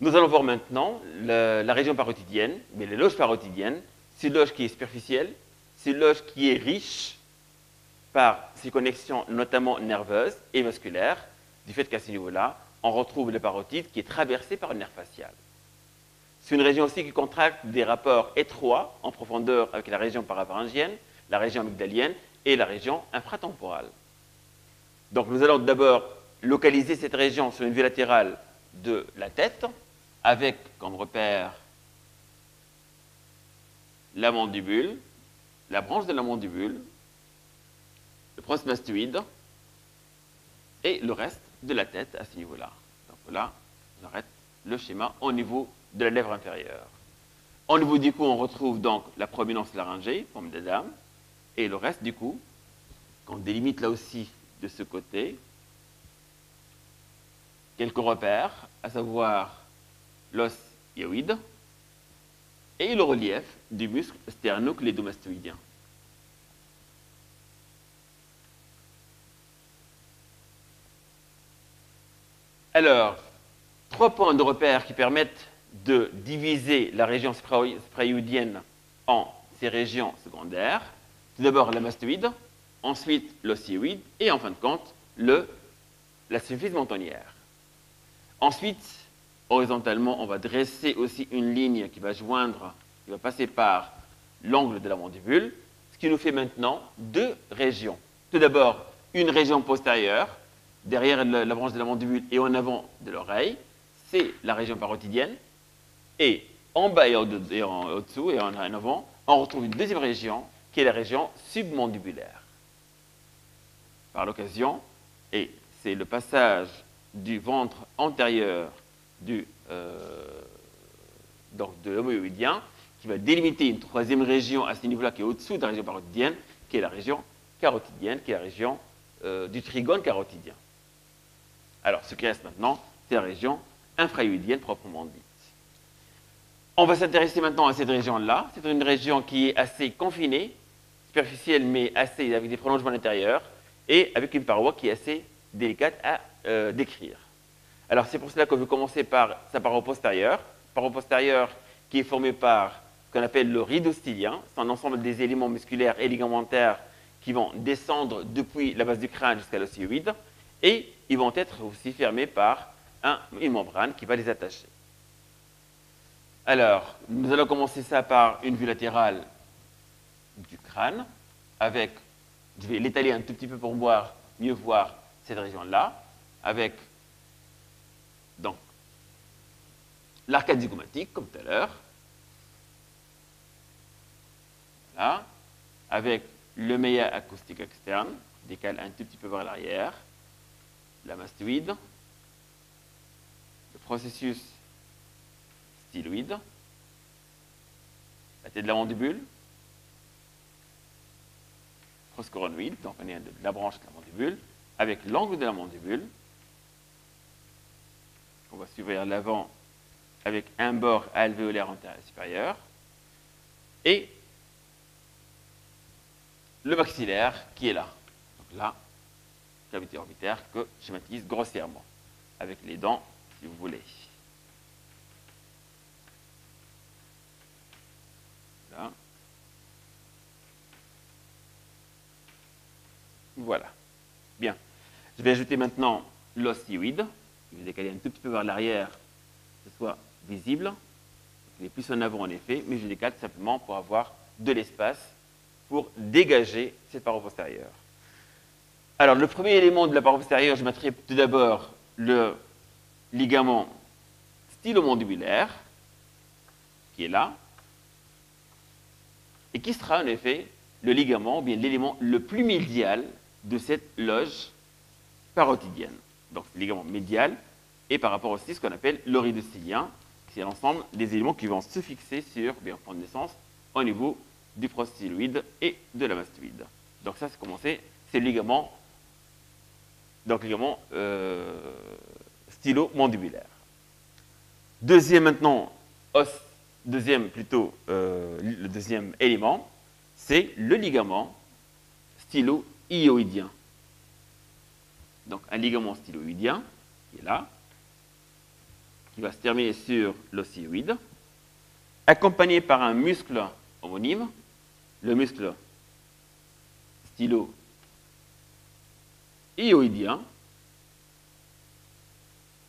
Nous allons voir maintenant la région parotidienne, mais les loges parotidiennes. C'est une loge qui est superficielle, c'est une loge qui est riche par ses connexions notamment nerveuses et musculaires, du fait qu'à ce niveau-là, on retrouve le parotide qui est traversé par le nerf facial. C'est une région aussi qui contracte des rapports étroits en profondeur avec la région parapharyngienne, la région amygdalienne et la région infratemporale. Donc nous allons d'abord localiser cette région sur une vue latérale de la tête, avec comme repère la mandibule, la branche de la mandibule, le postmastoïde et le reste de la tête à ce niveau-là. Donc là, j'arrête le schéma au niveau de la lèvre inférieure. Au niveau du cou, on retrouve donc la prominence laryngée, forme de dame, et le reste du cou, qu'on délimite là aussi de ce côté. Quelques repères, à savoir l'os hyoïde et le relief du muscle sternoclédomastoïdien. Alors, 3 points de repère qui permettent de diviser la région suprayoïdienne en ses régions secondaires. Tout d'abord la mastoïde, ensuite l'os hyoïde et en fin de compte la symphyse mentonnière. Ensuite, horizontalement, on va dresser aussi une ligne qui va passer par l'angle de la mandibule, ce qui nous fait maintenant 2 régions. Tout d'abord, une région postérieure, derrière la branche de la mandibule et en avant de l'oreille, c'est la région parotidienne. Et en bas et au-dessous et en avant, on retrouve une deuxième région qui est la région submandibulaire. Par l'occasion, et c'est le passage du ventre antérieur de l'homoïdien qui va délimiter une 3e région à ce niveau-là qui est au-dessous de la région parotidienne, qui est la région carotidienne, qui est la région du trigone carotidien. Alors, ce qui reste maintenant, c'est la région infrahyoïdienne proprement dite. On va s'intéresser maintenant à cette région-là. C'est une région qui est assez confinée, superficielle, mais assez avec des prolongements à l'intérieur, et avec une paroi qui est assez délicate à décrire. Alors, c'est pour cela que je vais commencer par sa paroi postérieure qui est formée par ce qu'on appelle le rideau stylien. C'est un ensemble des éléments musculaires et ligamentaires qui vont descendre depuis la base du crâne jusqu'à l'os hyoïde, et ils vont être aussi fermés par une membrane qui va les attacher. Alors, nous allons commencer ça par une vue latérale du crâne, avec, je vais l'étaler un tout petit peu pour mieux voir cette région-là, avec donc l'arcade zygomatique, comme tout à l'heure, voilà, avec le méa acoustique externe, décale un tout petit peu vers l'arrière, la mastoïde, le processus styloïde, la tête de la mandibule, proscoronoïde, donc on est de la branche de la mandibule, avec l'angle de la mandibule, qu'on va suivre vers l'avant avec un bord alvéolaire antérieur et supérieur, et le maxillaire qui est là. Donc là, cavité orbitaire que je schématise grossièrement, avec les dents, si vous voulez. Là. Voilà. Bien. Je vais ajouter maintenant l'os hyoïde. Je vais décaler un tout petit peu vers l'arrière, que ce soit visible. Il est plus en avant en effet, mais je décale simplement pour avoir de l'espace pour dégager cette paroi postérieure. Alors, le premier élément de la paroi postérieure, je mettrai tout d'abord le ligament stylomandibulaire, qui est là, et qui sera en effet le ligament, ou bien l'élément le plus médial de cette loge parotidienne. Donc, c'est le ligament médial, et par rapport aussi à ce qu'on appelle l'orido stylien, c'est l'ensemble des éléments qui vont se fixer sur, bien prendre naissance, au niveau du prostyloïde et de la mastoïde. Donc ça, c'est commencé, c'est le ligament, donc ligament stylo-mandibulaire. Deuxième maintenant, le deuxième élément, c'est le ligament stylo-hyoïdien. Donc un ligament stylo-hyoïdien, qui est là, qui va se terminer sur l'os-hyoïde, accompagné par un muscle homonyme, le muscle stylo-hyoïdien,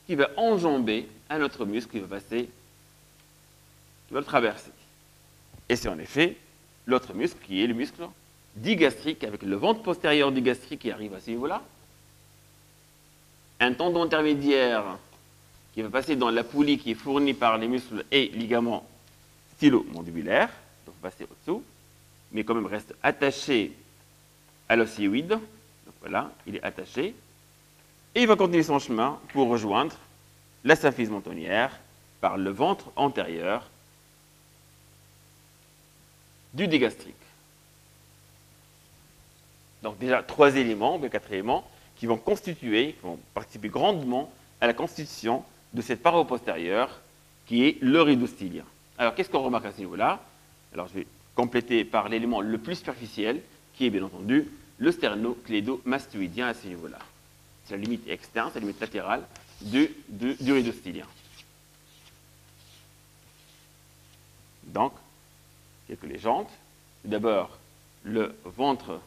qui va enjamber un autre muscle qui va passer, qui va le traverser. Et c'est en effet l'autre muscle qui est le muscle digastrique, avec le ventre postérieur digastrique qui arrive à ce niveau-là, un tendon intermédiaire qui va passer dans la poulie qui est fournie par les muscles et ligaments stylo-mandibulaires, donc passer au-dessous, mais quand même reste attaché à l'os-hyoïde. Donc voilà, il est attaché. Et il va continuer son chemin pour rejoindre la symphyse mentonnière par le ventre antérieur du digastrique. Donc déjà 3 éléments, mais 4 éléments, qui vont participer grandement à la constitution de cette paroi postérieure qui est le rideau stylien. Alors qu'est-ce qu'on remarque à ce niveau-là? Alors je vais compléter par l'élément le plus superficiel, qui est bien entendu le sternoclédomastoïdien à ce niveau-là. C'est la limite externe, c'est la limite latérale du rideau stylien. Donc, quelques légendes. D'abord, le ventre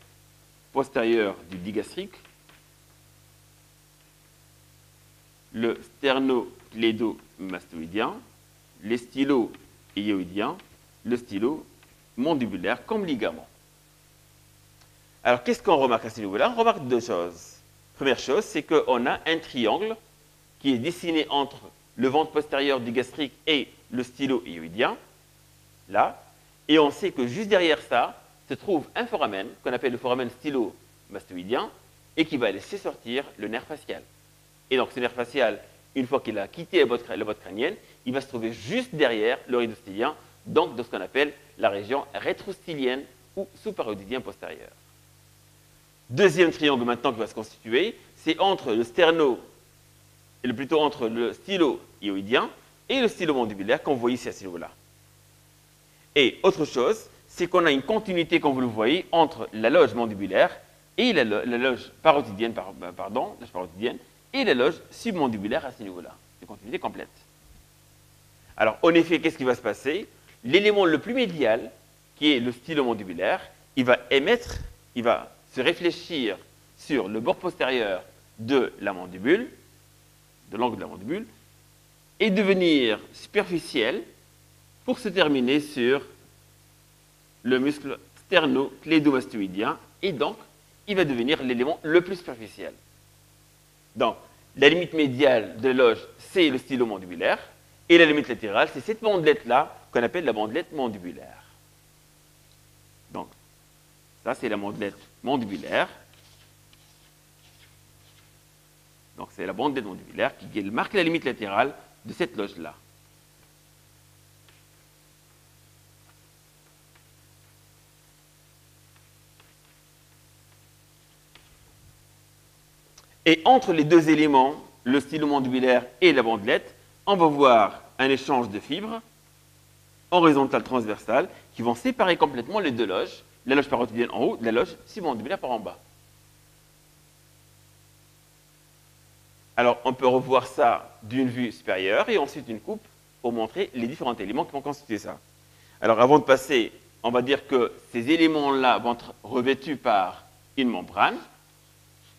postérieur du digastrique, le sternoclédomastoïdien, les stylo-hyoïdiens, le stylo mandibulaire comme ligament. Alors, qu'est-ce qu'on remarque à ce niveau-là? On remarque 2 choses. Première chose, c'est qu'on a un triangle qui est dessiné entre le ventre postérieur du gastrique et le stylo-hyoïdien, là, et on sait que juste derrière ça se trouve un foramen, qu'on appelle le foramen stylo-mastoïdien, et qui va laisser sortir le nerf facial. Et donc ce nerf facial, une fois qu'il a quitté la botte crânienne, il va se trouver juste derrière le rideau stylien, donc de ce qu'on appelle la région rétrostylienne ou sous-parodidien postérieur. Deuxième triangle maintenant qui va se constituer, c'est entre le entre le stylo-hyoïdien et le stylo-mandibulaire qu'on voit ici à ce niveau-là. Et autre chose, c'est qu'on a une continuité, comme vous le voyez, entre la loge mandibulaire et la loge parotidienne, et la loge submandibulaire à ce niveau-là. Une continuité complète. Alors, en effet, qu'est-ce qui va se passer? L'élément le plus médial, qui est le stylo-mandibulaire, il va se réfléchir sur le bord postérieur de la mandibule, de l'angle de la mandibule, et devenir superficiel pour se terminer sur le muscle sternoclédomastoïdien, et donc, il va devenir l'élément le plus superficiel. Donc, la limite médiale de la loge, c'est le stylo-mandibulaire, et la limite latérale, c'est cette bandelette-là, qu'on appelle la bandelette mandibulaire. Donc, ça, c'est la bandelette mandibulaire. Donc, c'est la bandelette mandibulaire qui marque la limite latérale de cette loge-là. Et entre les 2 éléments, le stylo-mandibulaire et la bandelette, on va voir un échange de fibres horizontales transversales qui vont séparer complètement les 2 loges, la loge parotidienne en haut, la loge submandibulaire par en bas. Alors, on peut revoir ça d'une vue supérieure et ensuite une coupe pour montrer les différents éléments qui vont constituer ça. Alors, avant de passer, on va dire que ces éléments-là vont être revêtus par une membrane,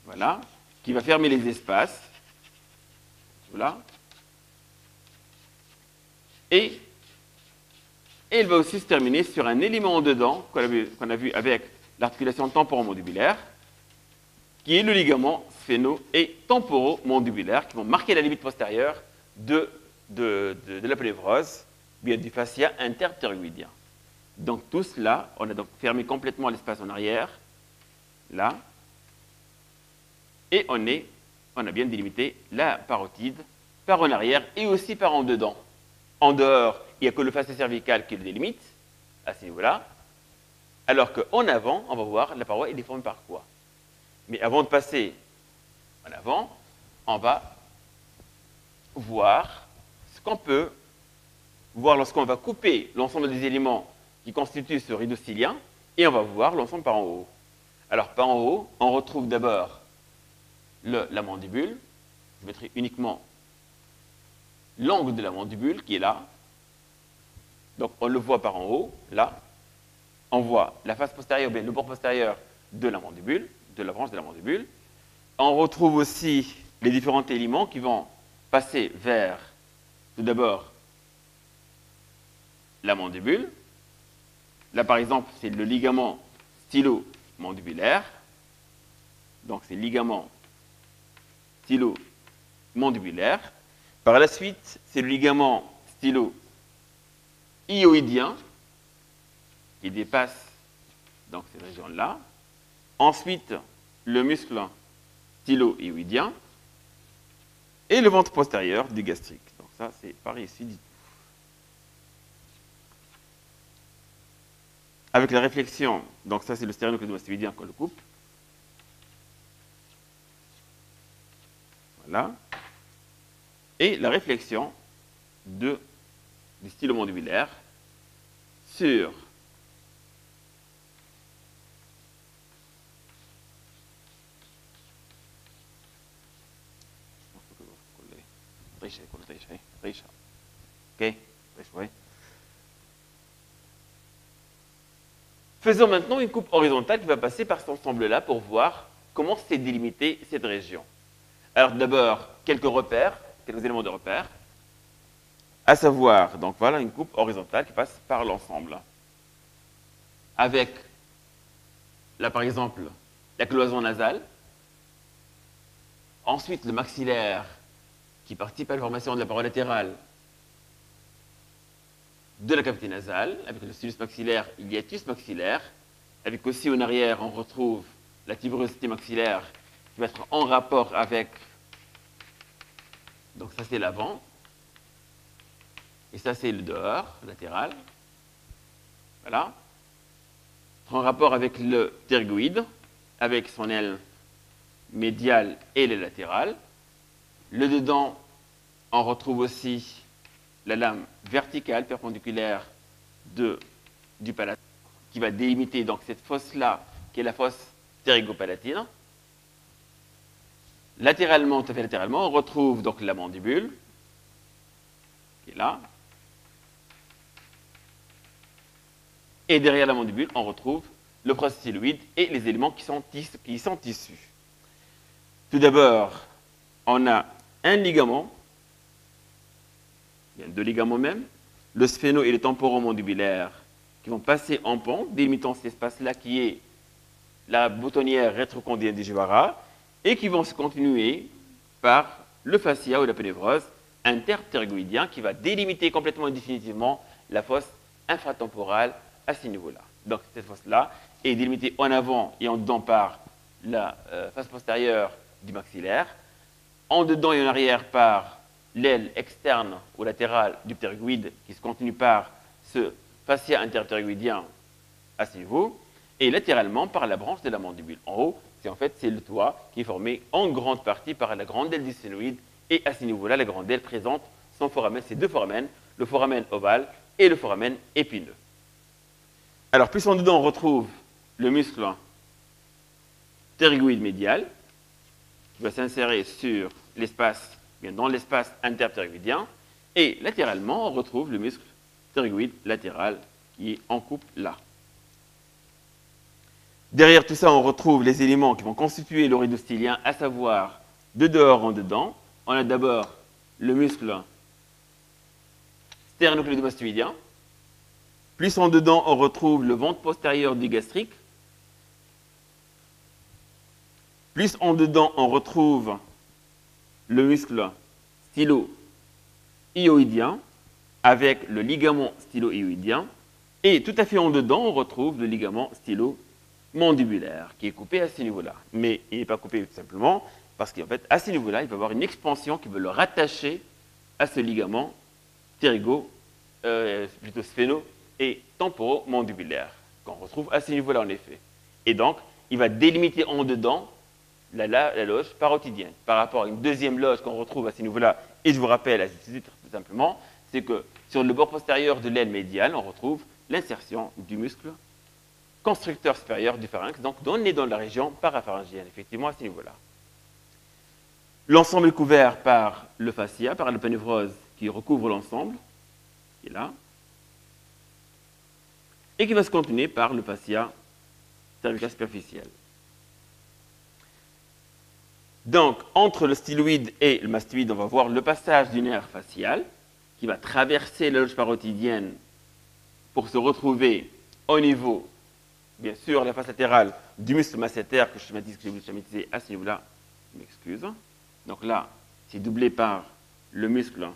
voilà, qui va fermer les espaces, voilà, et elle va aussi se terminer sur un élément en dedans qu'on a vu avec l'articulation temporomandibulaire, qui est le ligament sphéno- et temporomandibulaire, qui vont marquer la limite postérieure de la plévrose via du fascia interptérygoïdien. Donc tout cela, on a donc fermé complètement l'espace en arrière, là, et on a bien délimité la parotide par en arrière et aussi par en dedans. En dehors, il n'y a que le fascia cervical qui le délimite, à ce niveau-là, alors qu'en avant, on va voir la paroi est déformée par quoi. Mais avant de passer en avant, on va voir ce qu'on peut voir lorsqu'on va couper l'ensemble des éléments qui constituent ce rideau stylien, et on va voir l'ensemble par en haut. Alors par en haut, on retrouve d'abord la mandibule. Je mettrai uniquement l'angle de la mandibule qui est là. Donc on le voit par en haut, là. On voit la face postérieure, bien le bord postérieur de la mandibule, de la branche de la mandibule. On retrouve aussi les différents éléments qui vont passer vers, tout d'abord, la mandibule. Là, par exemple, c'est le ligament stylo-mandibulaire. Donc, c'est le ligament stylo-mandibulaire. Par la suite, c'est le ligament stylo-hyoïdien qui dépasse donc cette région-là. Ensuite, le muscle stylo-hyoïdien et le ventre postérieur du gastrique. Donc ça, c'est pareil ici du tout. Avec la réflexion, donc ça c'est le stéréonocleidomastoïdien qu'on le coupe. Voilà. Et la réflexion du stylo-mandibulaire sur Faisons maintenant une coupe horizontale qui va passer par cet ensemble-là pour voir comment s'est délimitée cette région. Alors d'abord, quelques repères, quelques éléments de repère, à savoir, donc voilà une coupe horizontale qui passe par l'ensemble. Avec, là par exemple, la cloison nasale, ensuite le maxillaire qui participe à la formation de la paroi latérale de la cavité nasale, avec le sinus maxillaire, il y a hiatus maxillaire, avec aussi en arrière, on retrouve la tuberosité maxillaire qui va être en rapport avec, donc ça c'est l'avant, et ça c'est le dehors, latéral, voilà, en rapport avec le ptérygoïde, avec son aile médiale et l'aile latérale. Le dedans, on retrouve aussi la lame verticale, perpendiculaire du palatin, qui va délimiter donc cette fosse-là, qui est la fosse ptérygopalatine. Latéralement, tout à fait latéralement, on retrouve donc la mandibule, qui est là. Et derrière la mandibule, on retrouve le processus et les éléments qui sont issus. Tout d'abord, on a un ligament, il y a deux ligaments même, le sphéno et le temporomandibulaire qui vont passer en pente, délimitant cet espace-là qui est la boutonnière rétrocondyenne du Jivara, et qui vont se continuer par le fascia ou la pénévrose interptérygoïdien qui va délimiter complètement et définitivement la fosse infratemporale à ce niveau-là. Donc cette fosse-là est délimitée en avant et en dedans par la face postérieure du maxillaire, en dedans et en arrière par l'aile externe ou latérale du ptérygoïde qui se continue par ce fascia interptérygoïdien à ce niveau, et latéralement par la branche de la mandibule. En haut, c'est le toit qui est formé en grande partie par la grande aile du sphénoïde, et à ce niveau-là, la grande aile présente son foramen, ses deux foramens, le foramen ovale et le foramen épineux. Alors, plus en dedans, on retrouve le muscle ptérygoïde médial, qui va s'insérer sur l'espace, bien dans l'espace interptérygoïdien, et latéralement, on retrouve le muscle ptérygoïde latéral qui est en coupe là. Derrière tout ça, on retrouve les éléments qui vont constituer l'oridostylien, à savoir de dehors en dedans. On a d'abord le muscle sternocleidomastoïdien. Plus en dedans, on retrouve le ventre postérieur du gastrique. Plus en dedans, on retrouve le muscle stylo-hyoïdien avec le ligament stylo-hyoïdien. Et tout à fait en dedans, on retrouve le ligament stylo-mandibulaire qui est coupé à ce niveau-là. Mais il n'est pas coupé tout simplement parce qu'en fait, à ce niveau-là, il va y avoir une expansion qui veut le rattacher à ce ligament plutôt sphéno et temporomandibulaire qu'on retrouve à ce niveau-là en effet. Et donc, il va délimiter en dedans la loge parotidienne par rapport à une deuxième loge qu'on retrouve à ce niveau-là. Et je vous rappelle, à ce titre, tout simplement, c'est que sur le bord postérieur de l'aile médiale, on retrouve l'insertion du muscle constructeur supérieur du pharynx. Donc, on est dans la région parapharyngienne, effectivement, à ce niveau-là. L'ensemble est couvert par le fascia, par la panévrose qui recouvre l'ensemble, qui est là, et qui va se continuer par le fascia cervical superficiel. Donc, entre le styloïde et le mastoïde, on va voir le passage du nerf facial qui va traverser la loge parotidienne pour se retrouver au niveau, bien sûr, la face latérale du muscle masséter que j'ai voulu schématiser à ce niveau-là. Je m'excuse. Donc là, c'est doublé par le muscle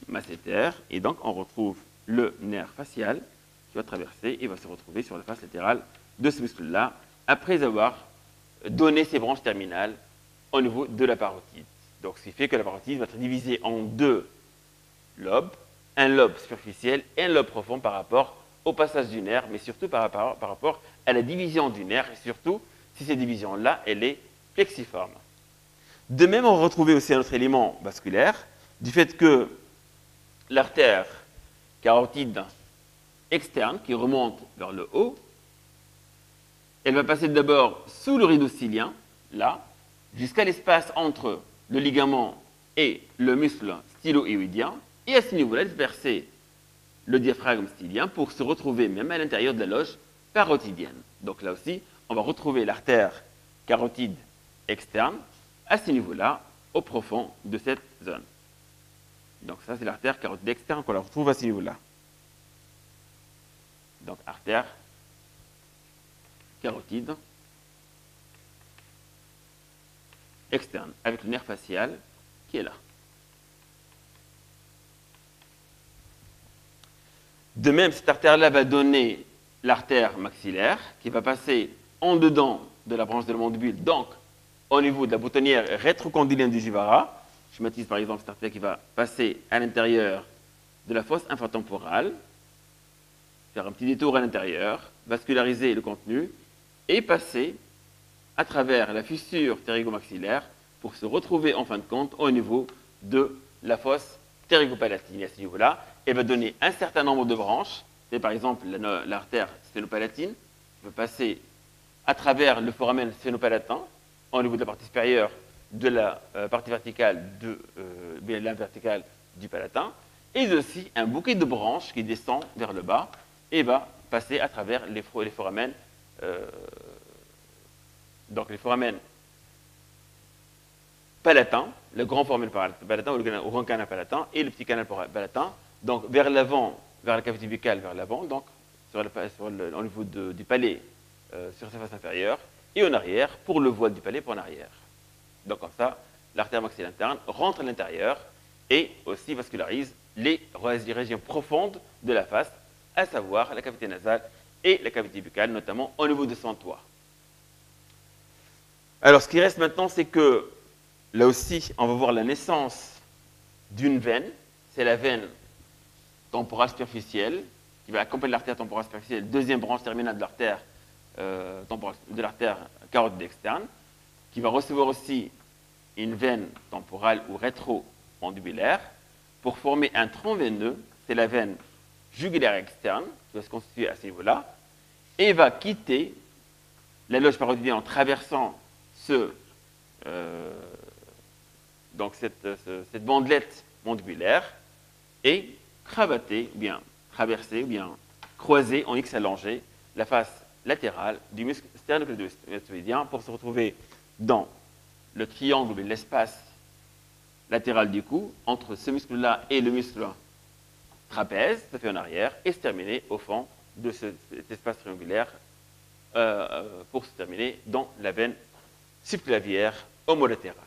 masséter. Et donc, on retrouve le nerf facial qui va traverser et va se retrouver sur la face latérale de ce muscle-là, après avoir donné ses branches terminales au niveau de la parotide. Donc, ce qui fait que la parotide va être divisée en deux lobes, un lobe superficiel et un lobe profond par rapport au passage du nerf, mais surtout par rapport à la division du nerf, et surtout si cette division-là, elle est flexiforme. De même, on va retrouver aussi un autre élément vasculaire, du fait que l'artère carotide externe, qui remonte vers le haut, elle va passer d'abord sous le rideau cylien, là, jusqu'à l'espace entre le ligament et le muscle stylo-hyoïdien, et à ce niveau-là, disperser le diaphragme stylien pour se retrouver même à l'intérieur de la loge parotidienne. Donc là aussi, on va retrouver l'artère carotide externe à ce niveau-là, au profond de cette zone. Donc ça, c'est l'artère carotide externe qu'on la retrouve à ce niveau-là. Donc artère carotide externe, avec le nerf facial qui est là. De même, cette artère-là va donner l'artère maxillaire qui va passer en dedans de la branche de la mandibule, donc au niveau de la boutonnière rétrocondylienne du juvara. Je schématise par exemple cette artère qui va passer à l'intérieur de la fosse infratemporale, faire un petit détour à l'intérieur, vasculariser le contenu et passer à travers la fissure ptérygomaxillaire pour se retrouver en fin de compte au niveau de la fosse ptérygopalatine. À ce niveau-là, elle va donner un certain nombre de branches. C'est par exemple l'artère sphénopalatine qui va passer à travers le foramen sphénopalatin au niveau de la partie supérieure de la partie verticale verticale du palatin, et aussi un bouquet de branches qui descend vers le bas et va passer à travers les foramen, donc les foramen palatin, le grand foramen palatin ou le grand canal palatin et le petit canal palatin, donc vers l'avant, vers la cavité buccale vers l'avant, donc au niveau du palais sur sa face inférieure, et en arrière pour le voile du palais pour en arrière. Donc comme ça, l'artère maxillaire interne rentre à l'intérieur et aussi vascularise les régions profondes de la face, à savoir la cavité nasale et la cavité buccale, notamment au niveau de son toit. Alors ce qui reste maintenant, c'est que là aussi, on va voir la naissance d'une veine, c'est la veine temporale superficielle, qui va accompagner l'artère temporale superficielle, deuxième branche terminale de l'artère carotide externe, qui va recevoir aussi une veine temporale ou rétro-mandibulaire pour former un tronc veineux, c'est la veine jugulaire externe, qui va se constituer à ce niveau-là, et va quitter la loge parotidienne en traversant donc cette bandelette mandibulaire et cravater, ou bien traverser, ou bien croiser en X allongé la face latérale du muscle sternocleidomastoïdien pour se retrouver dans le triangle de l'espace latéral du cou, entre ce muscle-là et le muscle trapèze, ça fait en arrière, et se terminer au fond de cet espace triangulaire pour se terminer dans la veine subclavière homolatérale.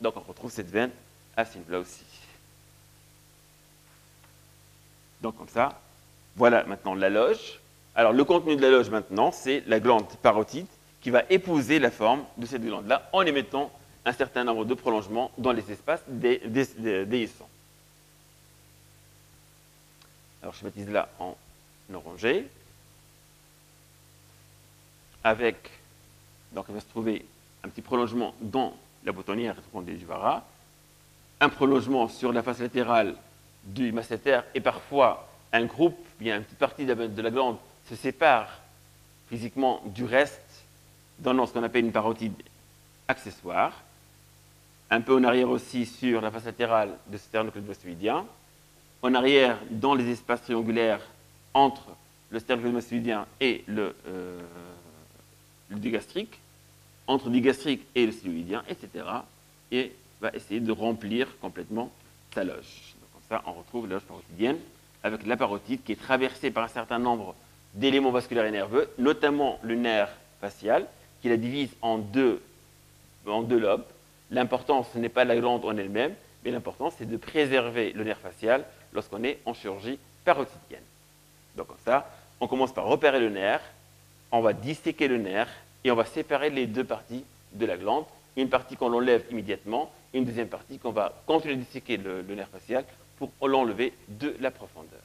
Donc on retrouve cette veine à ce niveau-là aussi. Donc comme ça, voilà maintenant la loge. Alors le contenu de la loge maintenant, c'est la glande parotide qui va épouser la forme de cette glande-là en émettant un certain nombre de prolongements dans les espaces déhiscents. Alors je schématise là en orangé, avec, donc il va se trouver un petit prolongement dans la boutonnière rétrocondylienne du juvara, un prolongement sur la face latérale du masséter, et parfois un groupe, bien une petite partie de la glande se sépare physiquement du reste, donnant ce qu'on appelle une parotide accessoire, un peu en arrière aussi sur la face latérale de ce sternocleidomastoïdien, en arrière dans les espaces triangulaires entre le sternocleidomastoïdien et le digastrique, entre le digastrique et le styloïdien, etc. Et va essayer de remplir complètement sa loge. Donc, comme ça, on retrouve la loge parotidienne avec la parotide qui est traversée par un certain nombre d'éléments vasculaires et nerveux, notamment le nerf facial, qui la divise en deux lobes. L'important, ce n'est pas la glande en elle-même, mais l'important, c'est de préserver le nerf facial lorsqu'on est en chirurgie parotidienne. Donc, comme ça, on commence par repérer le nerf, on va disséquer le nerf et on va séparer les deux parties de la glande. Une partie qu'on l'enlève immédiatement, et une deuxième partie qu'on va continuer de disséquer le nerf facial pour l'enlever de la profondeur.